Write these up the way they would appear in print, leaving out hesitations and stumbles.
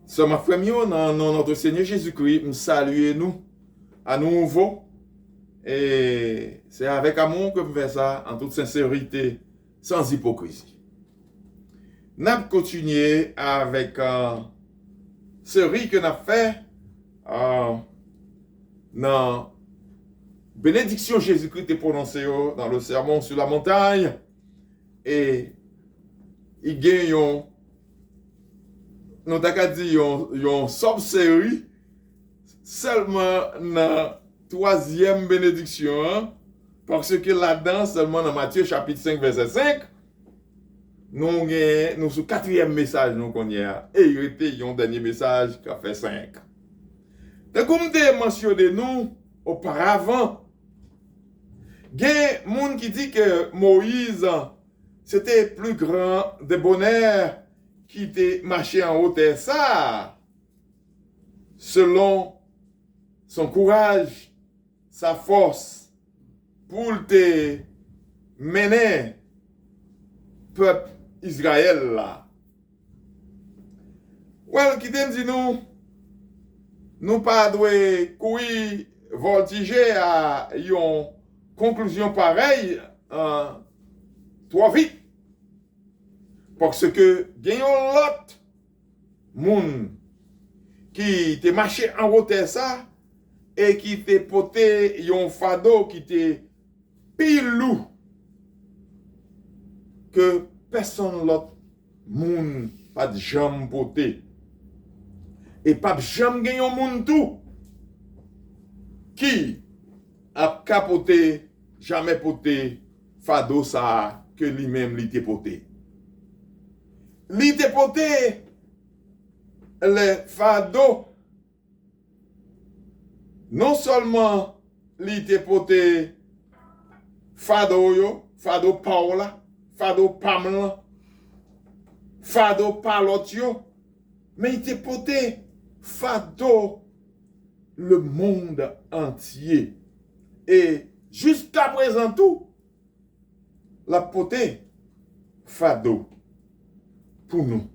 So, ma frère, dans notre Seigneur Jésus-Christ, nous saluons nous à nouveau. Et c'est avec amour que je fais ça, en toute sincérité, sans hypocrisie. Nous avons continué avec série que nous avons fait dans bénédiction Jésus-Christ est prononcée dans le sermon sur la montagne. Et il gagne nous avons dit une sub-série seulement dans la troisième bénédiction, hein, parce que là-dedans, seulement dans Matthieu chapitre 5, verset 5, nous sommes sur le quatrième message nous qu'on y a, et il était un dernier message qui a fait 5. Donc, comme je mentionné nous auparavant, il y a des gens qui disent que Moïse, c'était plus grand de bonheur qui était marché en hauteur ça, selon son courage, sa force, pour te mener peuple Israël là. Well, qui te dit nous pas doit courir voltiger à une conclusion pareille trop vite. Parce que il y a l'autre monde qui te marché en hauteur ça et qui te porté un fardeau qui te pile lourd que personne l'autre monde pas de jambe porté et pas de jambe gagne un monde tout qui a capoté jamais porté fardeau ça que lui-même lui te porté. Li te porté le fardeau. Non seulement li te porté fardeau yo, fardeau Paola, fardeau Pamela, fardeau Palot yo, mais il te porté fardeau le monde entier. Et jusqu'à présent tout, la porté fardeau pour nous.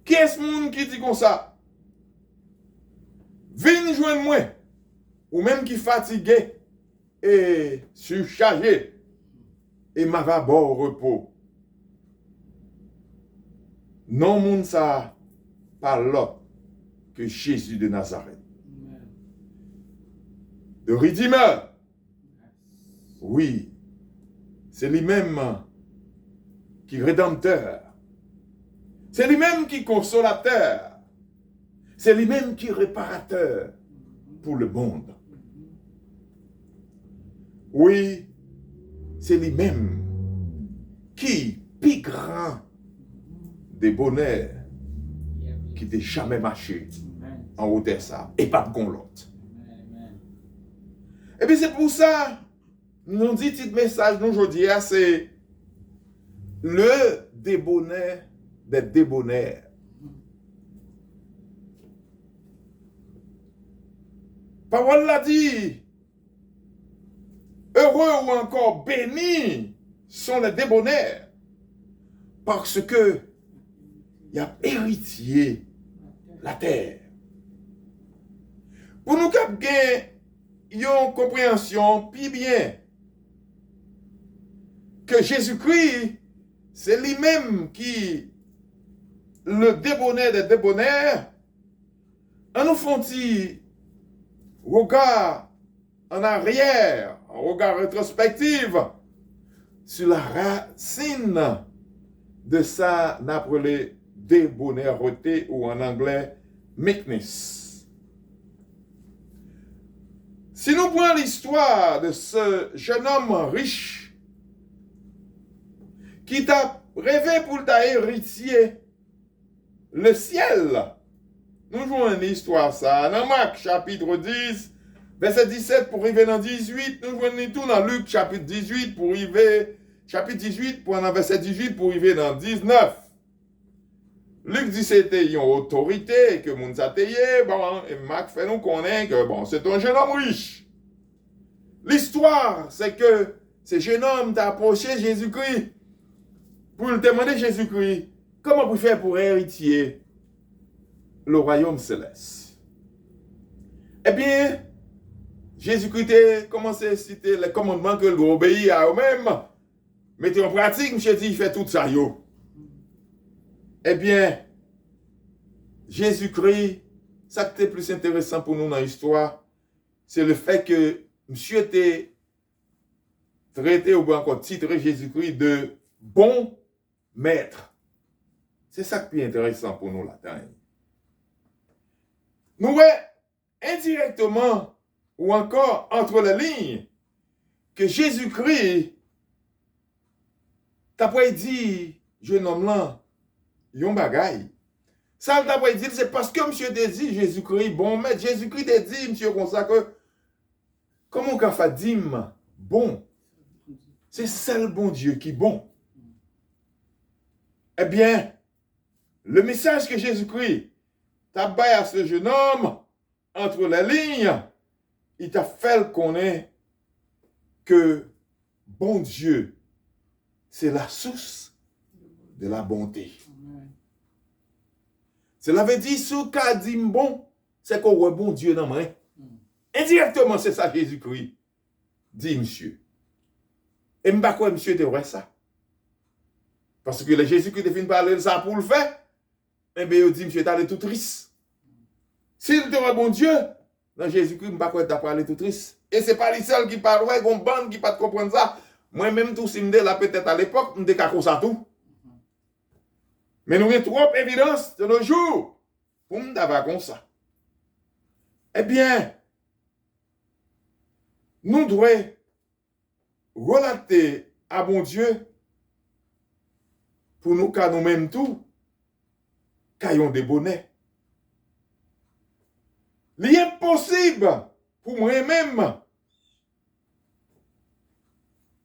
Qui est ce monde qui dit comme ça? Viens joindre moi, ou même qui fatigué et surchargé, et m'a va bon repos. Non, monde ça, pas l'autre que Jésus de Nazareth. Le Rédimeur. Oui, c'est lui-même qui est rédempteur. C'est lui-même qui est consolateur. C'est lui-même qui est réparateur pour le monde. Oui, c'est lui-même qui plus grand des bonheurs qui n'a jamais marché en hauteur ça et pas de l'autre. Et puis c'est pour ça, nous dit petit message nous aujourd'hui, c'est le débonheur des débonnaires. Parole l'a dit, heureux ou encore bénis sont les débonnaires, parce que il y a héritier la terre. Pour nous capter une compréhension plus bien que Jésus-Christ, c'est lui-même qui le débonnaire des débonnaires, en nous font-ils regard en arrière, un regard rétrospectif sur la racine de ça, n'appelé débonnairité ou en anglais meekness. Si nous prenons l'histoire de ce jeune homme riche qui t'a rêvé pour ta héritier le ciel, nous jouons une histoire ça. Dans Marc chapitre 10, verset 17 pour arriver dans 18, nous jouons tout dans Luc chapitre 18 pour arriver, chapitre 18 pour dans verset 18 pour arriver dans 19. Luc dit c'était une autorité que moun sa teye, bon, et Marc fait nous connaître que bon, c'est un jeune homme riche. L'histoire, c'est que ce jeune homme t'a approché Jésus-Christ pour lui demander Jésus-Christ, comment vous faire pour héritier le royaume céleste. Eh bien, Jésus-Christ a commencé à citer les commandements que l'on obéit à eux-mêmes. Mettez en pratique, monsieur dit, il fait tout ça, yo. Eh bien, Jésus-Christ, ça qui est plus intéressant pour nous dans l'histoire, c'est le fait que monsieur était traité ou encore titré Jésus-Christ de bon maître. C'est ça qui est intéressant pour nous là-dedans. Nous voyons indirectement ou encore entre les lignes que Jésus-Christ t'a pas dit, jeune homme là, yon bagay. Ça t'a pas dit, c'est parce que monsieur te dit Jésus-Christ, bon maître, Jésus-Christ te dit, monsieur, comme ça que, comment qu'on fait dit, bon, c'est seul bon Dieu qui est bon. Eh bien, le message que Jésus-Christ t'a baillé à ce jeune homme, entre les lignes, il t'a fait connaître que bon Dieu, c'est la source de la bonté. Cela veut dire, ce qu'a dit bon, c'est qu'on voit bon Dieu dans la main. Indirectement, c'est ça Jésus-Christ dit, monsieur. Et je ne sais pas monsieur te vrai ça. Parce que le Jésus-Christ te fin parler de ça pour le faire, eh bien, il dit, monsieur, t'as tout triste. S'il te voit bon Dieu, dans Jésus-Christ, je ne sais pas t'as parlé tout triste. Et ce n'est pas les seuls qui parlent, ouais, une bande qui ne pas comprendre ça. Moi-même, tout, si je là, peut-être à l'époque, je ne sais ça tout. Mais nous avons trop d'évidence de nos jours pour nous avoir comme ça. Eh bien, nous devons relater à bon Dieu pour nous, car nous-mêmes tout, qu'ayons des bonnets. L'impossible pour moi-même,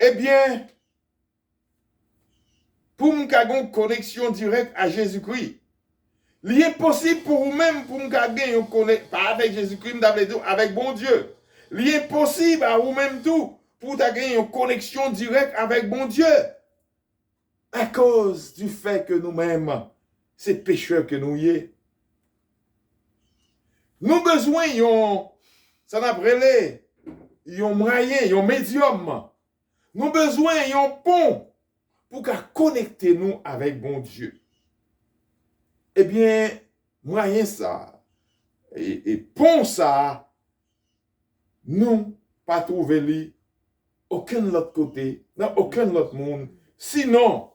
eh bien, pour nous avoir une connexion directe à Jésus-Christ. L'impossible pour vous-même, pour nous avoir une connexion, pas avec Jésus-Christ, mais avec bon Dieu. L'impossible à vous-même tout, pour avoir une connexion directe avec bon Dieu. À cause du fait que nous-mêmes, c'est pécheurs que nous y sommes. Nous besoin, ça n'a pas yon moyen, yon médium. Nous besoin yon pont pour connecter nous avec bon Dieu. Eh bien, moyen ça, et pont ça, nous pas trouver aucun autre côté, dans aucun autre monde, sinon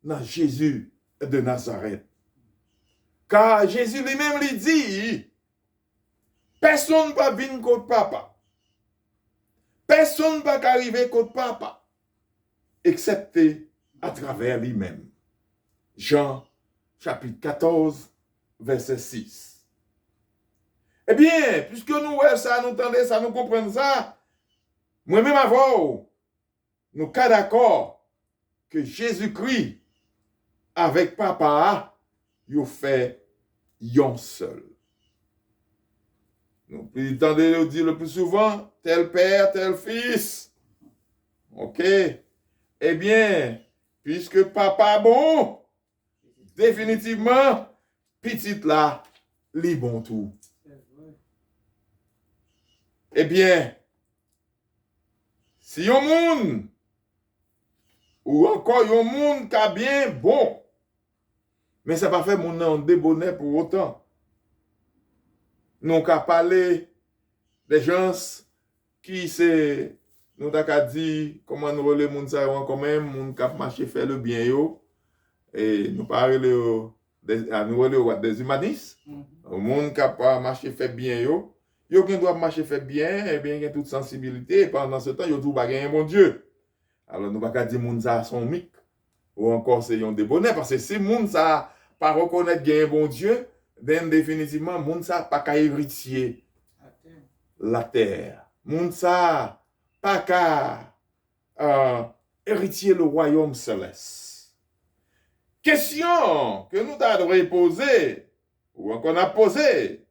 dans Jésus de Nazareth. Car Jésus lui-même lui dit, personne ne va venir contre papa. Personne ne va arriver contre papa, excepté à travers lui-même. Jean, chapitre 14, verset 6. Eh bien, puisque nous voyons ça, nous entendons ça, nous comprenons ça, moi-même avant, nous sommes d'accord que Jésus-Christ, avec papa, il fait yon seul. Nous entendons dire le plus souvent, tel père, tel fils. Ok? Eh bien, puisque papa bon, définitivement, petite là, li bon tout. Eh bien, si yon moun, ou encore yon moun ka bien bon, mais ça va faire moun nan débonnet pour autant. Nous qu'à parler des gens qui c'est, nous t'as dit comment nous relais moun sa yon quand même, moun k'ap marcher faire le bien yo, et nous parler des humanistes, moun k'ap marcher faire bien yo qui doit marcher faire bien, et bien gen toute sensibilité, et pendant ce temps yo tout bagay un bon Dieu. Alors nous pas dire moun sa son mic ou encore c'est yon débonnet parce que si moun sa pas reconnaître gen un bon Dieu, ben définitivement moun sa pas ka héritier la terre. Moun sa pas ka héritier le royaume céleste. Question que nous devons poser ou qu'on a posée.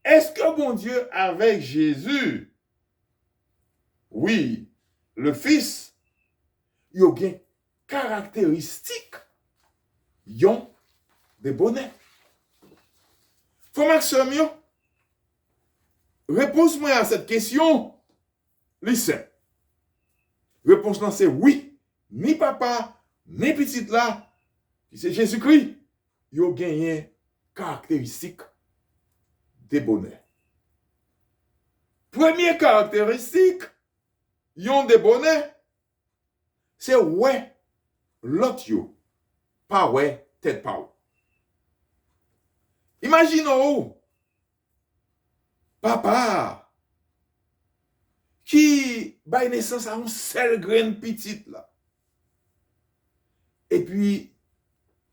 Est-ce que bon Dieu avec Jésus, oui, le Fils, il y a bien caractéristiques yon de bonnet. Frère Maxime, réponse-moi à cette question, listen. Réponse là, c'est oui. Ni papa, ni petite là, qui c'est Jésus-Christ, ils ont gagné caractéristique de bonheur. Première caractéristique, ils ont des bonheurs, c'est ouais, l'autre yo, pas ouais, tête pas ou. Imaginons, papa, qui baille naissance à une seule graine petite là. Et puis,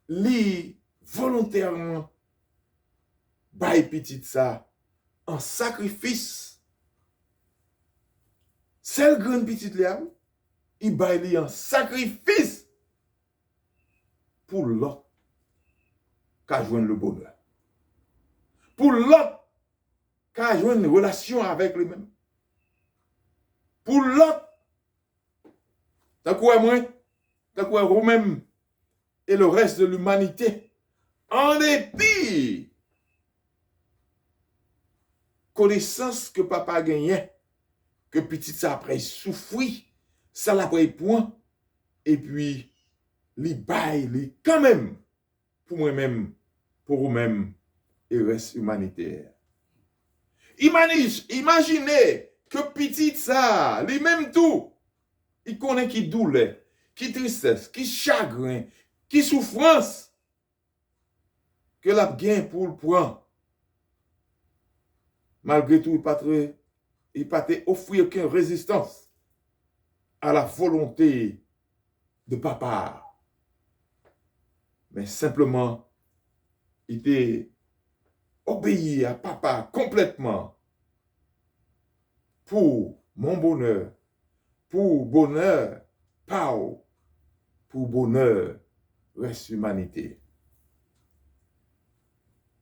lui, volontairement, baille petite ça, en sacrifice. Seule graine petite là, il baille en sacrifice pour l'autre qui a joint le bonheur. Pour l'autre qui a joint une relation avec lui-même. Pour l'autre, t'as quoi moi, t'as quoi vous-même et le reste de l'humanité, en dépit connaissance que papa gagnait, que petit ça après souffrit, ça l'après point, et puis li bail li quand même pour moi-même, pour vous-même et le reste humanitaire. Imaginez que petit ça, lui-même tout, il connaît qui douleur, qui tristesse, qui chagrin, qui souffrance, que la gain pour le prendre. Malgré tout, il pas offrir aucune résistance à la volonté de papa. Mais simplement, il était obéi à papa complètement pour mon bonheur, pour bonheur, Pau, pour bonheur, reste humanité.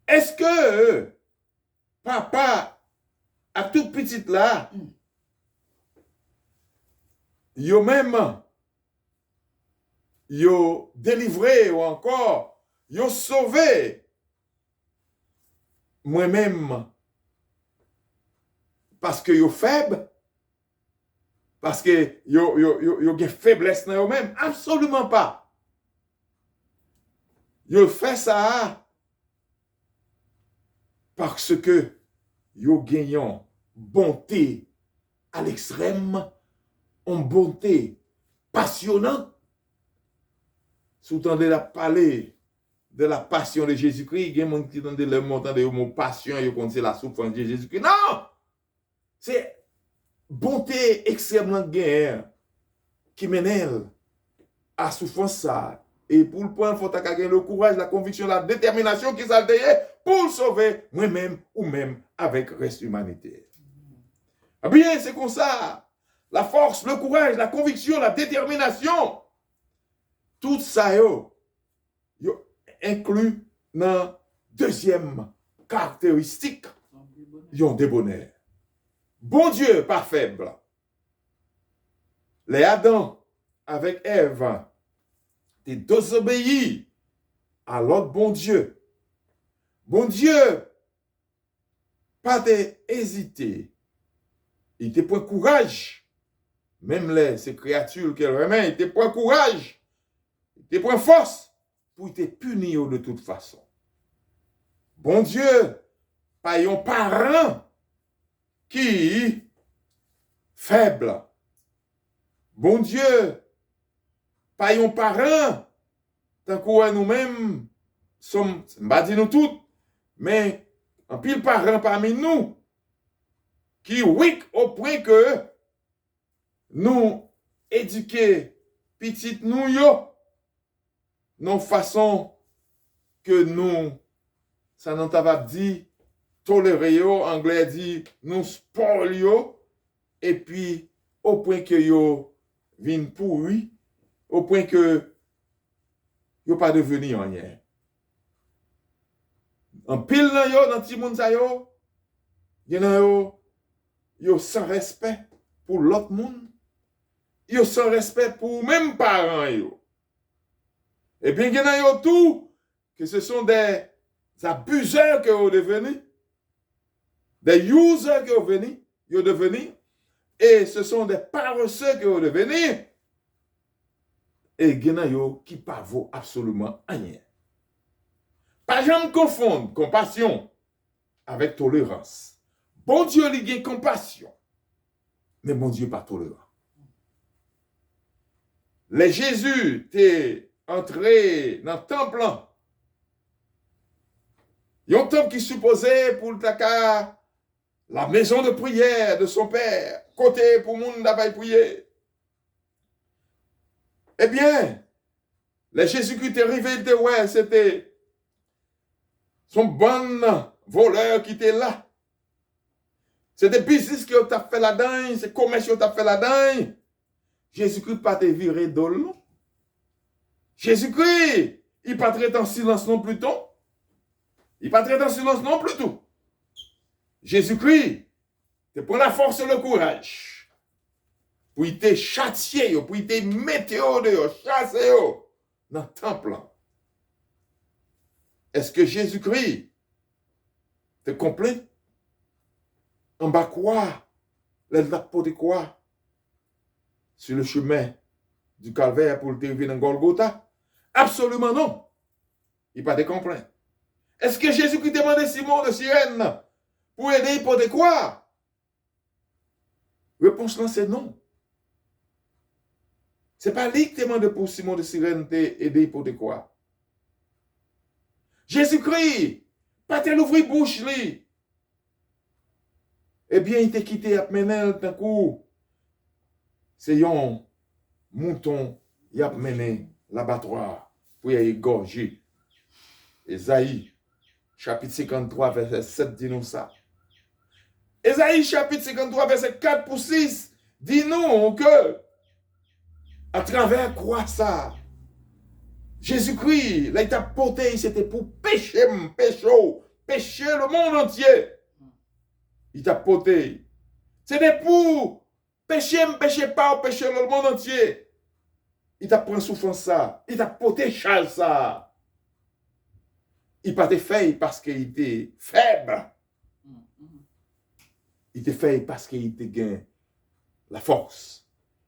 Est-ce que papa, à toute petite là, yo même, yo délivré ou encore, yo sauvé moi-même parce que yo faible, parce que yo gen faiblesse dans yo-même? Absolument pas. Yo fait ça parce que yo gagnant bonté à l'extrême, en bonté passionnante. Sous-tendez la parler de la passion de Jésus-Christ, il y a des gens qui ont le montant de mon passion, ils connaissent la souffrance de Jésus-Christ. Non! C'est bonté extrêmement gagnée qui mène à souffrance ça. Et pour le point, il faut gagner le courage, la conviction, la détermination qui s'altère pour sauver moi-même ou même avec le reste humanitaire. Ah bien, c'est comme ça. La force, le courage, la conviction, la détermination, tout ça, yo inclus dans deuxième caractéristique, yon des bonheurs. Bon Dieu, pas faible. Les Adam avec Ève, t'es désobéis à l'autre bon Dieu. Bon Dieu, pas d'hésiter. Il était point courage. Même ces créatures qu'elle remet, il était point courage. Il était point force pour te punir de toute façon. Bon Dieu, pas un parent qui faible. Bon Dieu, pas un parent, tant que nous-mêmes sommes, pas dire nous toutes, mais un pile parent parmi nous, qui weak au point que nous éduquer petite nous yo, non façon que nous, ça nous t'a dit, tolérer yo, anglais dit, nous spoil yo, et puis au point que yo vin pourri, au point que yo pas devenu rien. En pile nan yo, dans ti moun sa yo, yo sans respect pour l'autre monde, yo sans respect pour même parents yo. Et bien gen yo tout que ce sont des abuseurs que vous devenez, des users que vous devenez, et ce sont des paresseux que vous devenez, et vous qui ne vaut absolument rien. Pas jamais confondre compassion avec tolérance. Bon Dieu, il a compassion, mais bon Dieu, pas tolérant. Les Jésus t'est entré dans le temple. Il y a un temple qui supposait pour la maison de prière de son père, côté pour le monde d'avoir prier. Eh bien, les Jésus-Christ est arrivé, ouais, c'était son bon voleur qui était là. C'est des business que tu as fait là-dedans, c'est commerce que tu as fait là-dedans. Jésus-Christ pas te viré d'ol, non? Jésus-Christ, il pas traité en silence non plus tout. Il pas traité en silence non plus tout. Jésus-Christ, te prend la force et le courage pour il te châtier, pour il te mettre dehors, chasser dans le temple. Est-ce que Jésus-Christ te complaît? En bas quoi? Les drapeaux de quoi? Sur le chemin du calvaire pour te arriver dans Golgotha? Absolument non. Il pas de complaint. Est-ce que Jésus-Christ demandait Simon de Cyrène pour aider pour de quoi? Réponse là, c'est non. C'est pas lui qui demande pour Simon de Cyrène d'aider pour de quoi? Jésus-Christ, pas te l'ouvrir bouche lui. Eh bien, il t'a quitté à mener d'un coup. C'est un mouton, il a mené l'abattoir pour y égorger. Ésaïe, chapitre 53, verset 7, dit-nous ça. Ésaïe, chapitre 53, verset 4 pour 6, dit-nous que, à travers quoi ça? Jésus-Christ, là, il t'a porté, c'était pour pécher le monde entier. Il t'a porté. C'était pour pécher pas, pécher le monde entier. Il t'a pris souffrance ça. Il t'a porté charge ça. Il pas été fait parce qu'il était faible. Il était fait parce qu'il était gain la force.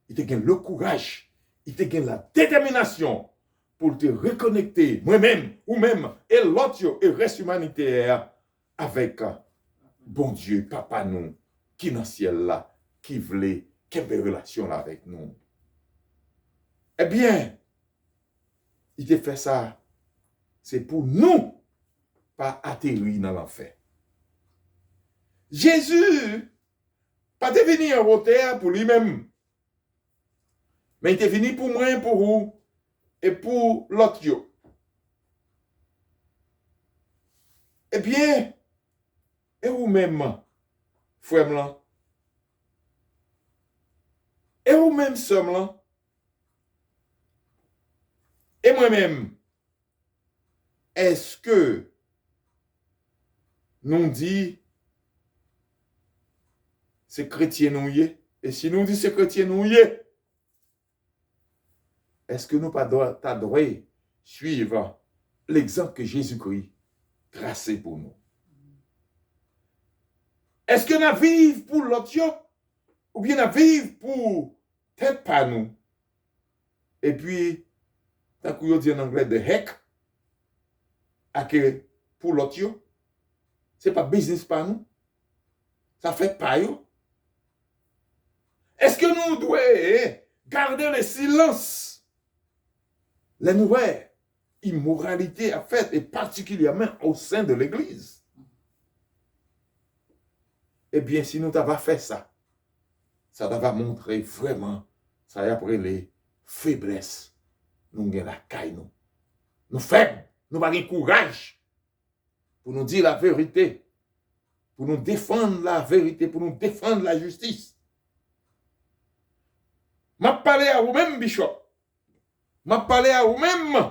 Il était gain le courage. Il était gain la détermination pour te reconnecter, moi-même, ou même, et l'autre, et reste humanitaire, avec bon Dieu, papa nous, qui dans le ciel là, qui voulait, qui avait une relation là avec nous. Eh bien, il t'a fait ça, c'est pour nous, pas atterrir dans l'enfer. Jésus, pas devenu en terre pour lui-même, mais il est venu pour moi, pour vous, et pour l'autre. Eh bien, et vous-même, frère là, et vous-même, somme là, et moi-même, est-ce que nous dit c'est chrétien nous y est? Et si nous dit c'est chrétien nous y est, est-ce que nous pas droit suivre l'exemple que Jésus-Christ tracé pour nous? Est-ce que nous vivons pour l'autre ou bien nous vivons pour tête pas nous? Et puis, tant qu'on dit en anglais de heck, à que pour l'autre, c'est pas business par nous. Ça fait pas yo. Est-ce que nous devons garder le silence? Les nouvelles immoralités à fait, et particulièrement au sein de l'Église. Eh bien, si nous n'avons pas fait ça, ça va montrer vraiment, ça y a après les faiblesses. Nous avons la caille, nous. Nous faibles, nous avons courage pour nous dire la vérité, pour nous défendre la vérité, pour nous défendre la justice. M'a parlé à vous-même, Bishop. M'a parlé à vous-même,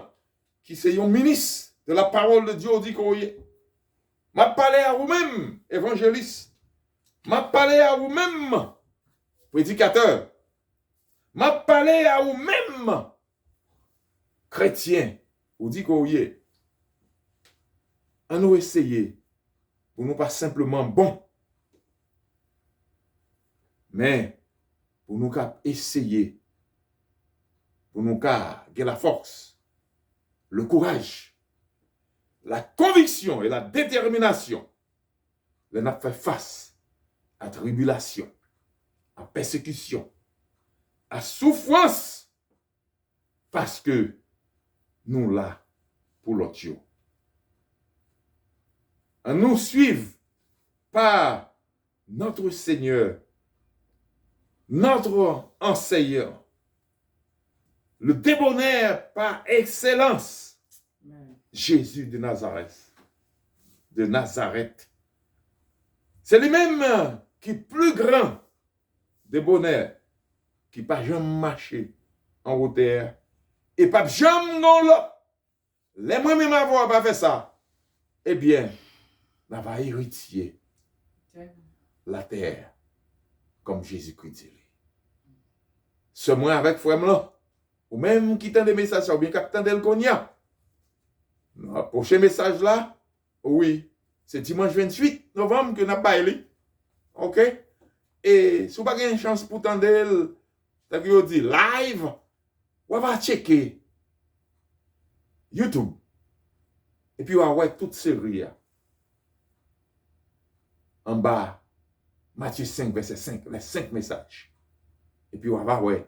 qui c'est un ministre de la parole de Dieu, dit qu'on y est. M'a parlé à vous-même, évangéliste. M'a parlé à vous-même, prédicateur. M'a parlé à vous-même, chrétien. Ou dit qu'on y est. on nous essayer pour nous pas simplement bon, mais pour nous essayer, pour nous garder la force, le courage, la conviction et la détermination de nous faire face à tribulation, à persécution, à souffrance, parce que nous là pour l'autre. On nous suive par notre Seigneur, notre enseignant, le débonnaire par excellence, Jésus de Nazareth. De Nazareth. C'est lui-même qui est plus grand débonnaire, qui pas jamais marché en hauteur et pas jamais non là. Les moi-même avoir pas fait ça, eh bien, on va hériter la terre comme Jésus-Christ dit. Ce moi avec frère là, ou même qui tend des messages, ou bien capitaine Del Cogna. Le prochain message là, oui, c'est dimanche 28 novembre que nous avons parlé. OK? Et si vous n'avez pas une chance pour tendre, t'as que dit live, on va checker YouTube. Et puis on va voir toute série en bas, Matthieu 5, verset 5, les 5 messages. Et puis on va voir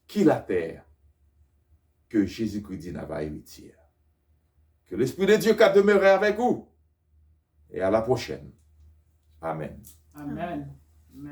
qui la terre que Jésus-Christ dit n'a pas héritière. Que l'Esprit de Dieu demeure avec vous. Et à la prochaine. Amen. Amen.